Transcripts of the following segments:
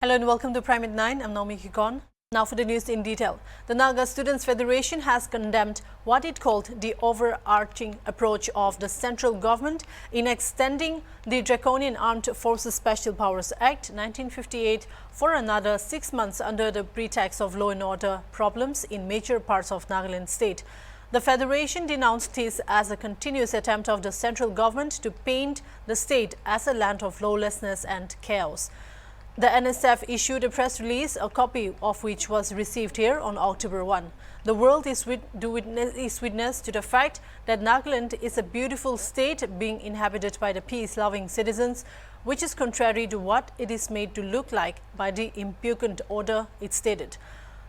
Hello and welcome to Prime at 9. I'm Naomi Kikon. Now for the news in detail. The Naga Students Federation has condemned what it called the overarching approach of the central government in extending the Draconian Armed Forces Special Powers Act 1958 for another 6 months under the pretext of law and order problems in major parts of Nagaland state. The Federation denounced this as a continuous attempt of the central government to paint the state as a land of lawlessness and chaos. The NSF issued a press release, a copy of which was received here on October 1. The world is witness to the fact that Nagaland is a beautiful state being inhabited by the peace-loving citizens, which is contrary to what it is made to look like by the impugned order, it stated.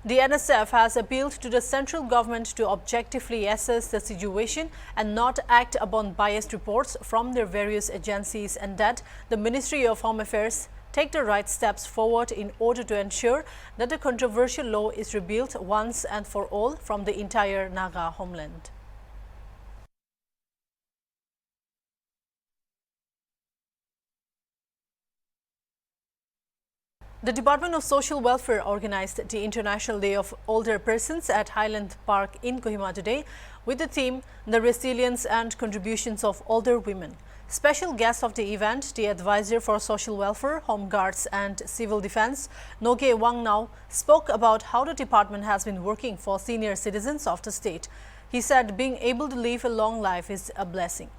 The NSF has appealed to the central government to objectively assess the situation and not act upon biased reports from their various agencies, and that the Ministry of Home Affairs take the right steps forward in order to ensure that the controversial law is repealed once and for all from the entire Naga homeland. The Department of Social Welfare organized the International Day of Older Persons at Highland Park in Kohima today with the theme The Resilience and Contributions of Older Women. Special guest of the event, the Advisor for Social Welfare, Home Guards and Civil Defense, Noge Wangnao, spoke about how the department has been working for senior citizens of the state. He said being able to live a long life is a blessing.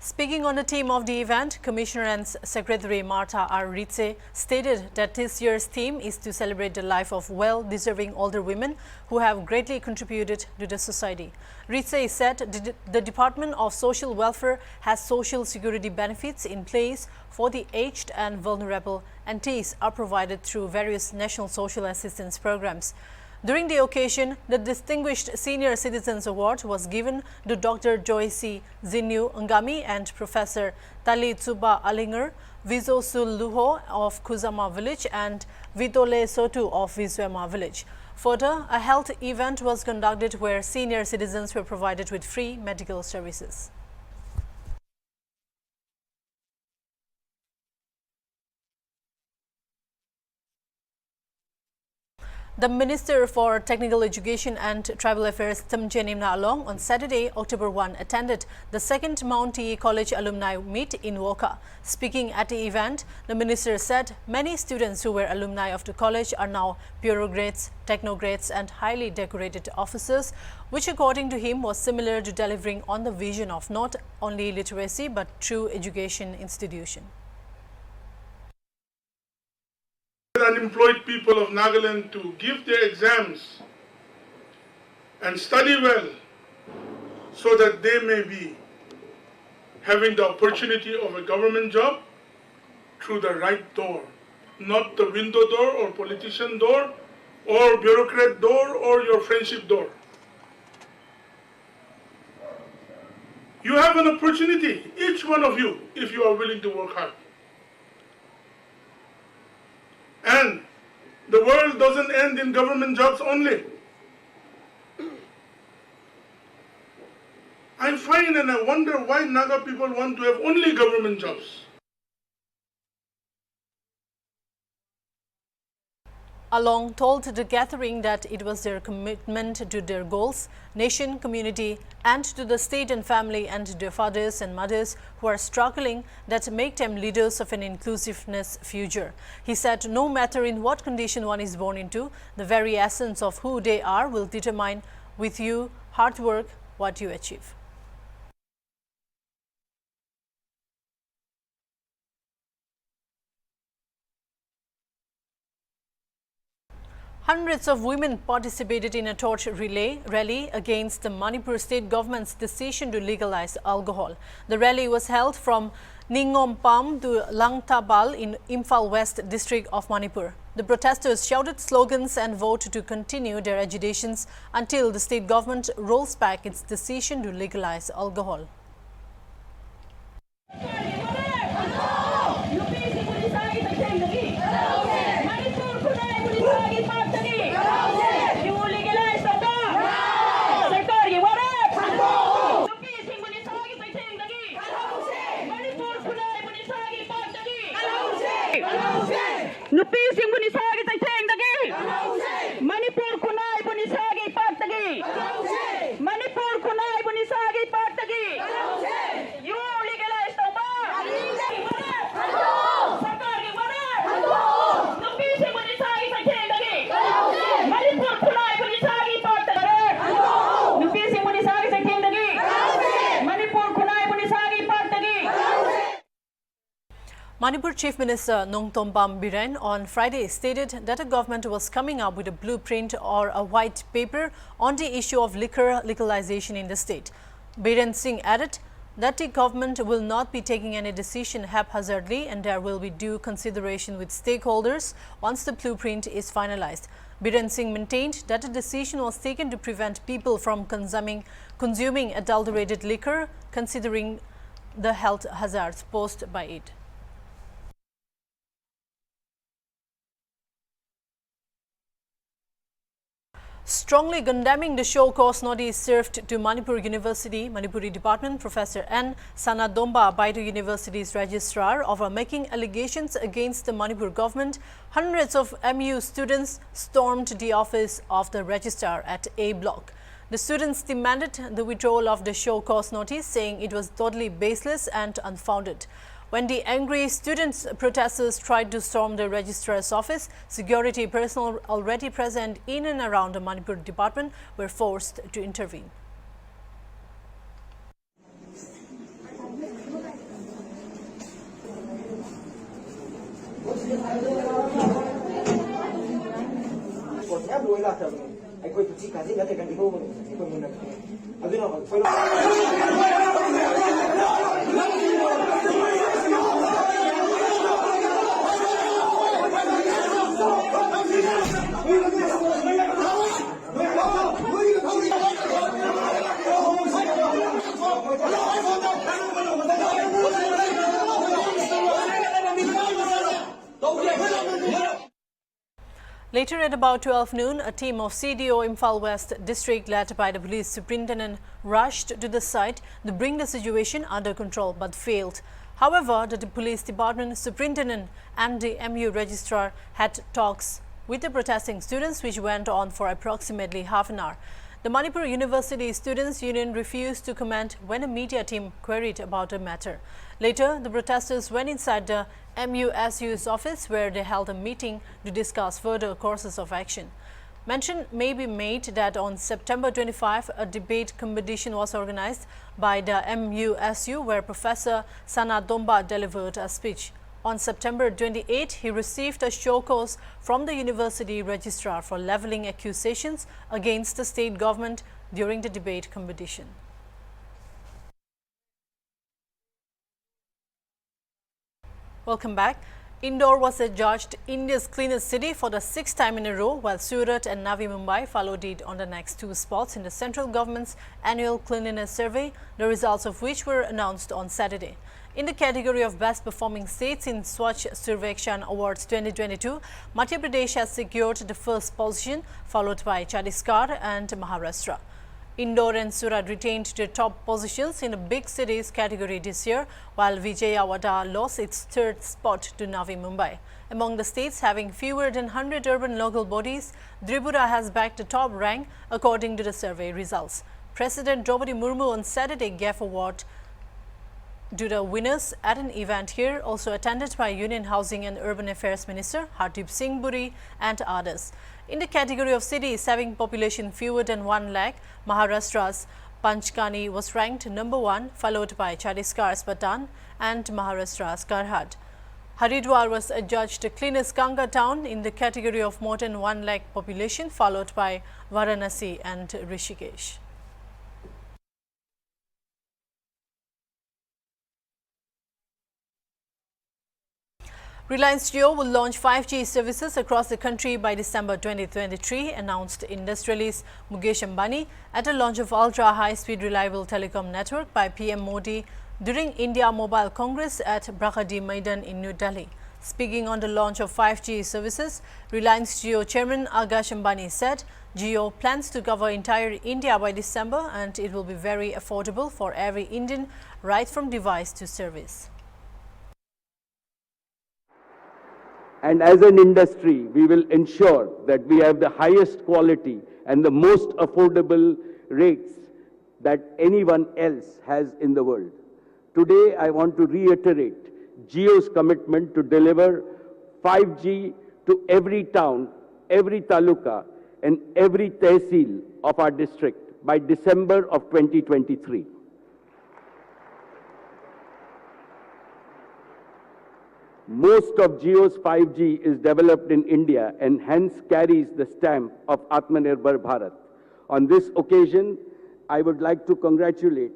Speaking on the theme of the event, Commissioner and Secretary Martha R. Ritze stated that this year's theme is to celebrate the life of well-deserving older women who have greatly contributed to the society. Ritze said the Department of Social Welfare has social security benefits in place for the aged and vulnerable, and these are provided through various national social assistance programs. During the occasion, the Distinguished Senior Citizens Award was given to Dr. Joyce Zinyu Ngami and Professor Tali Tsuba Alinger, Vizo Sul Luho of Kuzama Village and Vitole Sotu of Visuema Village. Further, a health event was conducted where senior citizens were provided with free medical services. The Minister for Technical Education and Tribal Affairs, Tamje Nimna Along, on Saturday, October 1, attended the second Mount T College Alumni Meet in Woka. Speaking at the event, the Minister said many students who were alumni of the college are now bureaucrats, technocrats and highly decorated officers, which according to him was similar to delivering on the vision of not only literacy but true education institution. Unemployed people of Nagaland to give their exams and study well so that they may be having the opportunity of a government job through the right door, not the window door or politician door or bureaucrat door or your friendship door. You have an opportunity, each one of you, if you are willing to work hard. And the world doesn't end in government jobs only. I find and I wonder why Naga people want to have only government jobs. Along told the gathering that it was their commitment to their goals, nation, community, and to the state and family and their fathers and mothers who are struggling that make them leaders of an inclusiveness future. He said no matter in what condition one is born into, the very essence of who they are will determine with you hard work what you achieve. Hundreds of women participated in a torch rally against the Manipur state government's decision to legalize alcohol. The rally was held from Ningompam to Langtabal in Imphal West district of Manipur. The protesters shouted slogans and vowed to continue their agitations until the state government rolls back its decision to legalize alcohol. Nupising bunisagi sa teng dagi. Manipur kunay bunisagi pagtagi. Manipur kunay bunisagi pagtagi. You legalize the bar. Sarkar ki wala. Nupising bunisagi sa teng dagi. Manipur kunay bunisagi pagtagi. Nupising bunisagi sa teng dagi. Manipur kunay bunisagi pagtagi. Manipur Chief Minister Nongtombam Biren on Friday stated that the government was coming up with a blueprint or a white paper on the issue of liquor legalization in the state. Biren Singh added that the government will not be taking any decision haphazardly and there will be due consideration with stakeholders once the blueprint is finalized. Biren Singh maintained that the decision was taken to prevent people from consuming adulterated liquor, considering the health hazards posed by it. Strongly condemning the show cause notice served to Manipur University, Manipuri Department, Professor N. Sanadomba by the university's registrar over making allegations against the Manipur government, hundreds of MU students stormed the office of the registrar at A block. The students demanded the withdrawal of the show cause notice, saying it was totally baseless and unfounded. When the angry protesters tried to storm the registrar's office, security personnel already present in and around the Manipur department were forced to intervene. Later at about 12 noon, a team of CDO Imphal West District led by the police superintendent rushed to the site to bring the situation under control but failed. However, the police department superintendent and the MU registrar had talks with the protesting students which went on for approximately half an hour. The Manipur University Students' Union refused to comment when a media team queried about the matter. Later, the protesters went inside the MUSU's office where they held a meeting to discuss further courses of action. Mention may be made that on September 25, a debate competition was organized by the MUSU where Professor Sanadomba delivered a speech. On September 28, he received a show cause from the university registrar for leveling accusations against the state government during the debate competition. Welcome back. Indore was adjudged India's cleanest city for the 6th time in a row, while Surat and Navi Mumbai followed it on the next 2 spots in the central government's annual cleanliness survey, the results of which were announced on Saturday. In the category of Best Performing States in Swachh Survekshan Awards 2022, Madhya Pradesh has secured the first position, followed by Chhattisgarh and Maharashtra. Indore and Surat retained their top positions in the big cities category this year, while Vijayawada lost its third spot to Navi Mumbai. Among the states having fewer than 100 urban local bodies, Tripura has bagged the top rank according to the survey results. President Draupadi Murmu on Saturday gave award to the winners at an event here, also attended by Union Housing and Urban Affairs Minister Hardeep Singh Puri and others. In the category of cities having population fewer than 1 lakh, Maharashtra's Panchgani was ranked number 1, followed by Chhattisgarh's Patan and Maharashtra's Karhat. Haridwar was adjudged the cleanest Ganga town in the category of more than 1 lakh population, followed by Varanasi and Rishikesh. Reliance Jio will launch 5G services across the country by December 2023, announced industrialist Mukesh Ambani at the launch of Ultra High-Speed Reliable Telecom Network by PM Modi during India Mobile Congress at Brakadi Maidan in New Delhi. Speaking on the launch of 5G services, Reliance Jio Chairman Akash Ambani said, Jio plans to cover entire India by December and it will be very affordable for every Indian right from device to service. And as an industry, we will ensure that we have the highest quality and the most affordable rates that anyone else has in the world. Today, I want to reiterate Jio's commitment to deliver 5G to every town, every taluka, and every tehsil of our district by December of 2023. Most of Jio's 5G is developed in India and hence carries the stamp of Atmanirbhar Bharat. On this occasion, I would like to congratulate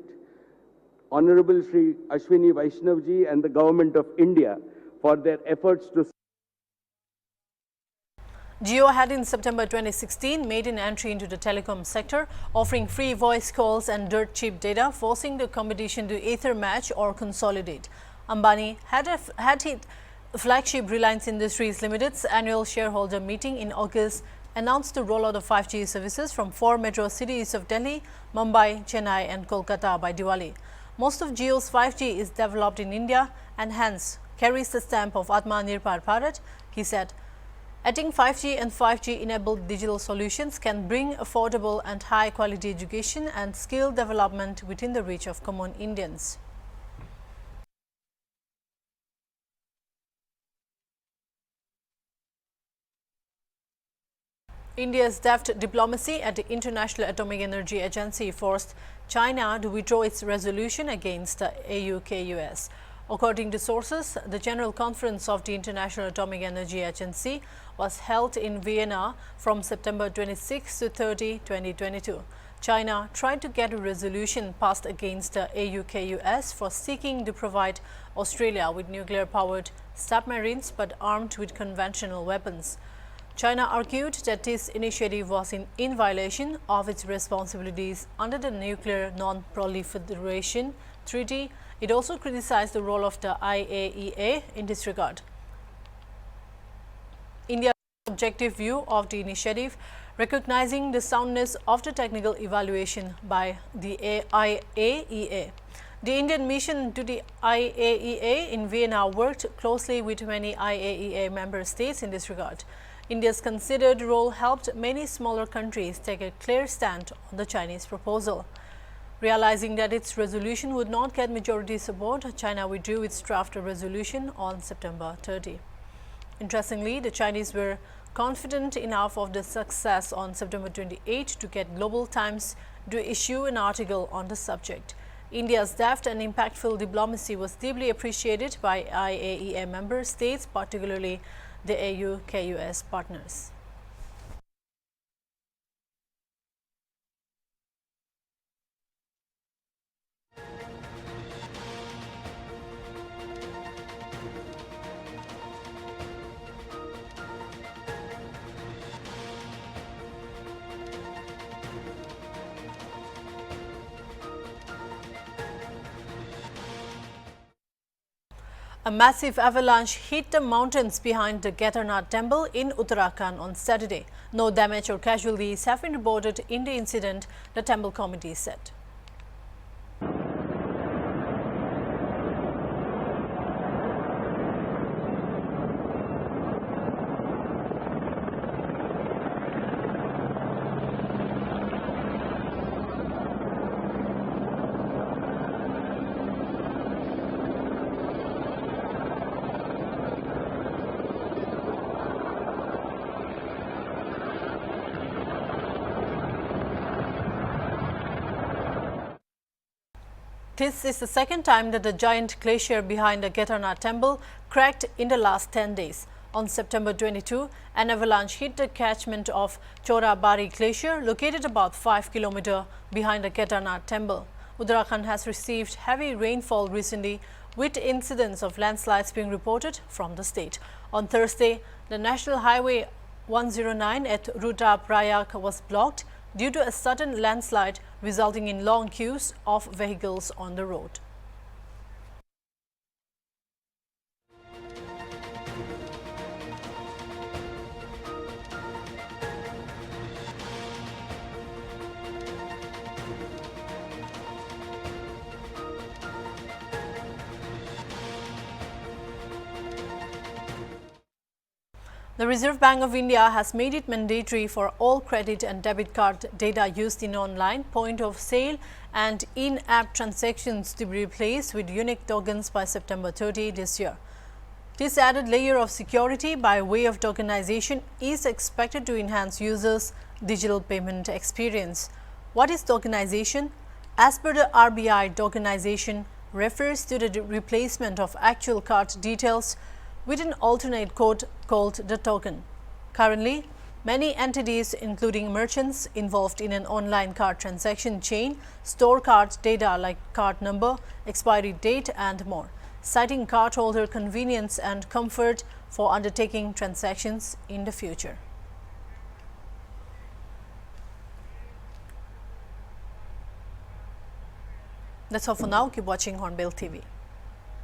Honorable Shri Ashwini Vaishnavji and the Government of India for their efforts to. Jio had in September 2016 made an entry into the telecom sector, offering free voice calls and dirt cheap data, forcing the competition to either match or consolidate. Ambani had his flagship Reliance Industries Limited's annual shareholder meeting in August announced the rollout of 5G services from 4 metro cities of Delhi, Mumbai, Chennai and Kolkata by Diwali. Most of Jio's 5G is developed in India and hence carries the stamp of Atmanirbhar Bharat, he said. Adding 5G and 5G-enabled digital solutions can bring affordable and high-quality education and skill development within the reach of common Indians. India's deft diplomacy at the International Atomic Energy Agency forced China to withdraw its resolution against the AUKUS. According to sources, the General Conference of the International Atomic Energy Agency was held in Vienna from September 26 to 30, 2022. China tried to get a resolution passed against the AUKUS for seeking to provide Australia with nuclear-powered submarines but armed with conventional weapons. China argued that this initiative was in violation of its responsibilities under the Nuclear Non-Proliferation Treaty. It also criticized the role of the IAEA in this regard. India's objective view of the initiative, recognizing the soundness of the technical evaluation by the IAEA. The Indian mission to the IAEA in Vienna worked closely with many IAEA member states in this regard. India's considered role helped many smaller countries take a clear stand on the Chinese proposal. Realizing that its resolution would not get majority support, China withdrew its draft resolution on September 30. Interestingly, the Chinese were confident enough of the success on September 28 to get Global Times to issue an article on the subject. India's deft and impactful diplomacy was deeply appreciated by IAEA member states, particularly the AUKUS partners. A massive avalanche hit the mountains behind the Kedarnath temple in Uttarakhand on Saturday. No damage or casualties have been reported in the incident, the temple committee said. This is the second time that the giant glacier behind the Kedarnath temple cracked in the last 10 days. On September 22, an avalanche hit the catchment of Chorabari Glacier, located about 5 km behind the Kedarnath temple. Uttarakhand has received heavy rainfall recently, with incidents of landslides being reported from the state. On Thursday, the National Highway 109 at Rudraprayag was blocked due to a sudden landslide, resulting in long queues of vehicles on the road. The Reserve Bank of India has made it mandatory for all credit and debit card data used in online, point of sale and in-app transactions to be replaced with unique tokens by September 30 this year. This added layer of security by way of tokenization is expected to enhance users' digital payment experience. What is tokenization? As per the RBI, tokenization refers to the replacement of actual card details with an alternate code called the token. Currently, many entities, including merchants involved in an online card transaction chain, store card data like card number, expiry date and more, citing cardholder convenience and comfort for undertaking transactions in the future. That's all for now. Keep watching Hornbilltv.